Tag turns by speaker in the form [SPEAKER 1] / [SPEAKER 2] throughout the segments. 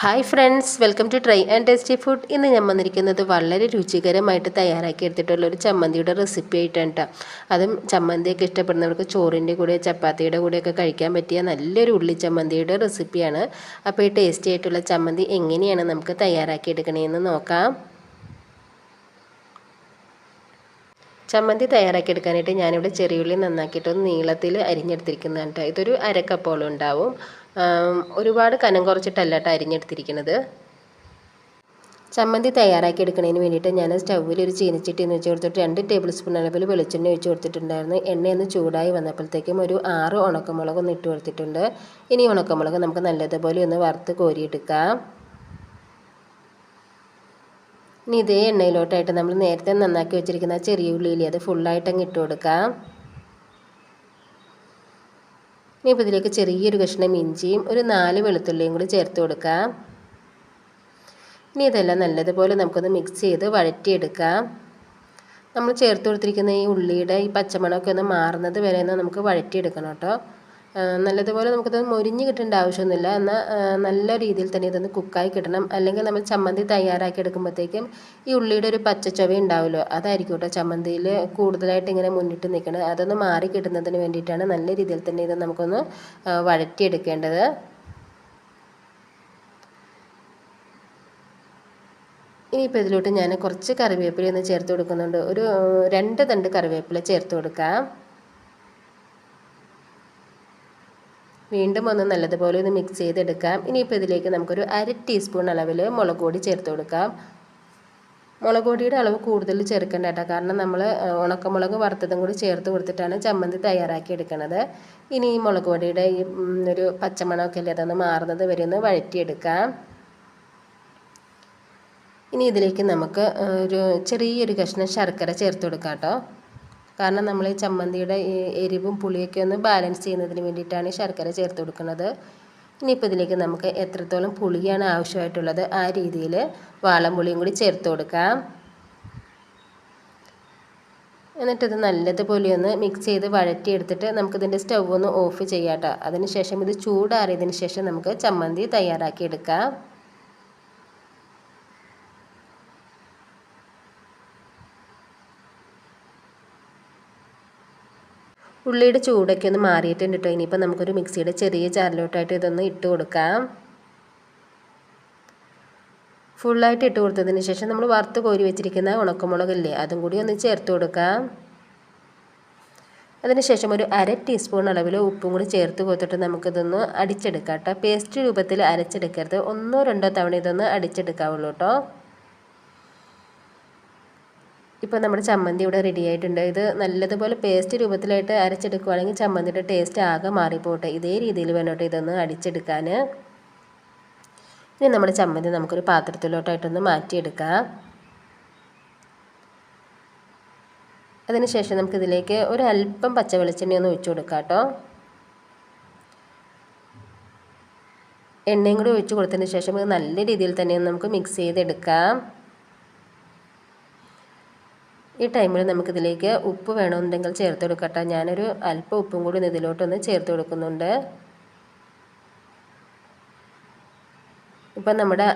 [SPEAKER 1] Hi friends, welcome to try and tasty food. ഇന്ന് ഞാൻ വന്നിരിക്കുന്നത് വളരെ രുചികരമായിട്ട് തയ്യാറാക്കി എടുത്തിട്ടുള്ള ഒരു ചമ്മന്തിയുടെ റെസിപ്പി ആയിട്ടാണ് കേട്ടോ. അതും ചമ്മന്തിയൊക്കെ ഇഷ്ടപ്പെടുന്നവർക്ക് ചോറിൻ്റെ കൂടെ ചപ്പാത്തിയുടെ കൂടെയൊക്കെ കഴിക്കാൻ പറ്റിയ നല്ലൊരു ഉള്ളി ചമ്മന്തിയുടെ റെസിപ്പിയാണ്. അപ്പോൾ ഈ ടേസ്റ്റി ആയിട്ടുള്ള ചമ്മന്തി എങ്ങനെയാണ് നമുക്ക് തയ്യാറാക്കി എടുക്കണേന്ന് നോക്കാം. ചമ്മന്തി തയ്യാറാക്കി എടുക്കാനായിട്ട് ഞാനിവിടെ ചെറിയുള്ളി നന്നാക്കിയിട്ടൊന്ന് നീളത്തിൽ അരിഞ്ഞെടുത്തിരിക്കുന്നതാണ് കേട്ടോ. ഇതൊരു അരക്കപ്പോളം ഉണ്ടാവും. ഒരുപാട് കനം കുറച്ചിട്ടല്ല കേട്ടോ അരിഞ്ഞെടുത്തിരിക്കുന്നത്. ചമ്മന്തി തയ്യാറാക്കി എടുക്കുന്നതിന് വേണ്ടിയിട്ട് ഞാൻ സ്റ്റൗവിൽ ഒരു ചീനച്ചട്ടി എന്ന് വെച്ച് കൊടുത്തിട്ട് 2 ടേബിൾ സ്പൂൺ അളവിൽ വെളിച്ചെണ്ണ ഒഴിച്ച് കൊടുത്തിട്ടുണ്ടായിരുന്നു. എണ്ണയൊന്ന് ചൂടായി വന്നപ്പോഴത്തേക്കും ഒരു 6 ഉണക്കമുളക് ഒന്ന് ഇട്ട് കൊടുത്തിട്ടുണ്ട്. ഇനി ഉണക്കമുളക് നമുക്ക് നല്ലതുപോലെ ഒന്ന് വറുത്ത് കോരിയെടുക്കാം. ഇനി ഇതേ എണ്ണയിലോട്ടായിട്ട് നമ്മൾ നേരത്തെ നന്നാക്കി വെച്ചിരിക്കുന്ന ചെറിയ ഉള്ളിയില്ലേ, അത് ഫുള്ളായിട്ട് അങ്ങ് ഇട്ട് കൊടുക്കാം. ഇനി ഇപ്പോൾ ഇതിലേക്ക് ചെറിയൊരു കഷ്ണം ഇഞ്ചിയും ഒരു 4 വെളുത്തുള്ളിയും കൂടി ചേർത്ത് കൊടുക്കാം. ഇനി ഇതെല്ലാം നല്ലതുപോലെ നമുക്കൊന്ന് മിക്സ് ചെയ്ത് വഴറ്റിയെടുക്കാം. നമ്മൾ ചേർത്ത് കൊടുത്തിരിക്കുന്ന ഈ ഉള്ളിയുടെ ഈ പച്ചമണമൊക്കെ ഒന്ന് മാറുന്നത് വരെ ഒന്ന് നമുക്ക് വഴറ്റിയെടുക്കണം കേട്ടോ. നല്ലതുപോലെ നമുക്കത് മൊരിഞ്ഞ് കിട്ടേണ്ട ആവശ്യമൊന്നുമില്ല, എന്നാൽ നല്ല രീതിയിൽ തന്നെ ഇതൊന്ന് കുക്കായി കിട്ടണം. അല്ലെങ്കിൽ നമ്മൾ ചമ്മന്തി തയ്യാറാക്കി എടുക്കുമ്പോഴത്തേക്കും ഈ ഉള്ളിയുടെ ഒരു പച്ചച്ചൊവ ഉണ്ടാവുമല്ലോ, അതായിരിക്കും കേട്ടോ ചമ്മന്തിയിൽ കൂടുതലായിട്ട് ഇങ്ങനെ മുന്നിട്ട് നിൽക്കണം. അതൊന്ന് മാറി കിട്ടുന്നതിന് വേണ്ടിയിട്ടാണ് നല്ല രീതിയിൽ തന്നെ ഇത് നമുക്കൊന്ന് വഴറ്റിയെടുക്കേണ്ടത്. ഇനിയിപ്പോൾ ഇതിലോട്ട് ഞാൻ കുറച്ച് കറിവേപ്പില ഒന്ന് ചേർത്ത് കൊടുക്കുന്നുണ്ട്. ഒരു 2 തണ്ട് കറിവേപ്പില ചേർത്ത് കൊടുക്കാം. വീണ്ടും ഒന്ന് നല്ലതുപോലെ ഒന്ന് മിക്സ് ചെയ്തെടുക്കാം. ഇനിയിപ്പോൾ ഇതിലേക്ക് നമുക്കൊരു 1/2 ടീസ്പൂൺ അളവിൽ മുളക് പൊടി ചേർത്ത് കൊടുക്കാം. മുളക് പൊടിയുടെ അളവ് കൂടുതൽ ചേർക്കേണ്ട കേട്ടോ, കാരണം നമ്മൾ ഉണക്കമുളക് വറുത്തതും കൂടി ചേർത്ത് കൊടുത്തിട്ടാണ് ചമ്മന്തി തയ്യാറാക്കി എടുക്കുന്നത്. ഇനി ഈ മുളക് പൊടിയുടെ ഈ ഒരു പച്ചമണമൊക്കെ അല്ലേ, അതൊന്ന് മാറുന്നത് വരെ ഒന്ന് വഴറ്റിയെടുക്കാം. ഇനി ഇതിലേക്ക് നമുക്ക് ഒരു ചെറിയൊരു കഷ്ണം ശർക്കര ചേർത്ത് കൊടുക്കാം കേട്ടോ. കാരണം നമ്മൾ ഈ ചമ്മന്തിയുടെ എരിവും പുളിയൊക്കെ ഒന്ന് ബാലൻസ് ചെയ്യുന്നതിന് വേണ്ടിയിട്ടാണ് ശർക്കര ചേർത്ത് കൊടുക്കുന്നത്. ഇനിയിപ്പോൾ ഇതിലേക്ക് നമുക്ക് എത്രത്തോളം പുളിയാണ് ആവശ്യമായിട്ടുള്ളത് ആ രീതിയിൽ വാളംപുളിയും കൂടി ചേർത്ത് കൊടുക്കാം. എന്നിട്ടിത് നല്ലതുപോലെ ഒന്ന് മിക്സ് ചെയ്ത് വഴറ്റിയെടുത്തിട്ട് നമുക്കിതിൻ്റെ സ്റ്റൗ ഒന്ന് ഓഫ് ചെയ്യാം കേട്ടോ. അതിനുശേഷം ഇത് ചൂടാറിയതിന് ശേഷം നമുക്ക് ചമ്മന്തി തയ്യാറാക്കി എടുക്കാം. ഉള്ളിയുടെ ചൂടൊക്കെ ഒന്ന് മാറിയിട്ടുണ്ട് കേട്ടോ. ഇനിയിപ്പോൾ നമുക്കൊരു മിക്സിയുടെ ചെറിയ ജാറിലോട്ടായിട്ട് ഇതൊന്ന് ഇട്ട് കൊടുക്കാം. ഫുള്ളായിട്ട് ഇട്ട് കൊടുത്തതിന് ശേഷം നമ്മൾ വറുത്ത് കോരി വെച്ചിരിക്കുന്ന ഉണക്കമുളകില്ലേ, അതും കൂടി ഒന്ന് ചേർത്ത് കൊടുക്കാം. അതിനുശേഷം ഒരു 1/2 ടീസ്പൂൺ അളവിൽ ഉപ്പും കൂടി ചേർത്ത് കൊടുത്തിട്ട് നമുക്കിതൊന്ന് അടിച്ചെടുക്കാം കേട്ടോ. പേസ്റ്റ് രൂപത്തിൽ അരച്ചെടുക്കരുത്, 1-2 തവണ ഇതൊന്ന് അടിച്ചെടുക്കാവുള്ളൂ കേട്ടോ. ഇപ്പോൾ നമ്മുടെ ചമ്മന്തി ഇവിടെ റെഡി ആയിട്ടുണ്ട്. ഇത് നല്ലതുപോലെ പേസ്റ്റ് രൂപത്തിലായിട്ട് അരച്ചെടുക്കുകയാണെങ്കിൽ ചമ്മന്തിയുടെ ടേസ്റ്റ് ആകെ മാറിപ്പോട്ടെ. ഇതേ രീതിയിൽ വേണോട്ടെ ഇതൊന്ന് അടിച്ചെടുക്കാൻ. ഇനി നമ്മുടെ ചമ്മന്തി നമുക്കൊരു പാത്രത്തിലോട്ടായിട്ടൊന്ന് മാറ്റിയെടുക്കാം. അതിനുശേഷം നമുക്കിതിലേക്ക് ഒരു അല്പം പച്ച വെളിച്ചെണ്ണ ഒന്ന് ഒഴിച്ചു കൊടുക്കാം കേട്ടോ. എണ്ണയും കൂടി ഒഴിച്ച് കൊടുത്തതിന് ശേഷം ഇത് നല്ല രീതിയിൽ തന്നെ നമുക്ക് മിക്സ് ചെയ്തെടുക്കാം. ഈ ടൈമിൽ നമുക്കിതിലേക്ക് ഉപ്പ് വേണമെന്നുണ്ടെങ്കിൽ ചേർത്ത് കൊടുക്കട്ടെ. ഞാനൊരു അല്പം ഉപ്പും കൂടി ഇതിലോട്ടൊന്ന് ചേർത്ത് കൊടുക്കുന്നുണ്ട്. ഇപ്പം നമ്മുടെ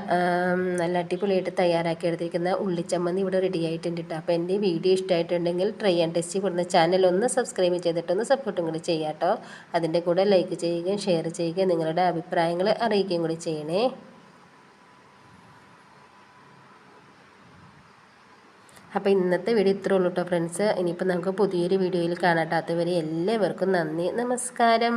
[SPEAKER 1] നല്ല അടിപൊളിയായിട്ട് തയ്യാറാക്കി എടുത്തിരിക്കുന്ന ഉള്ളിച്ചമ്മന്തി ഇവിടെ റെഡി ആയിട്ടുണ്ട് കേട്ടോ. അപ്പോൾ എൻ്റെ വീഡിയോ ഇഷ്ടമായിട്ടുണ്ടെങ്കിൽ try and tasty food channel ഒന്ന് സബ്സ്ക്രൈബ് ചെയ്തിട്ടൊന്ന് സപ്പോർട്ടും കൂടി ചെയ്യാം കേട്ടോ. അതിൻ്റെ കൂടെ ലൈക്ക് ചെയ്യുകയും ഷെയർ ചെയ്യുകയും നിങ്ങളുടെ അഭിപ്രായങ്ങൾ അറിയിക്കുകയും കൂടി ചെയ്യണേ. അപ്പോൾ ഇന്നത്തെ വീഡിയോ ഇത്രേ ഉള്ളൂ കേട്ടോ ഫ്രണ്ട്സ്. ഇനിയിപ്പോൾ നമുക്ക് പുതിയൊരു വീഡിയോയിൽ കാണാം. അതുവരെ എല്ലാവർക്കും നന്ദി, നമസ്കാരം.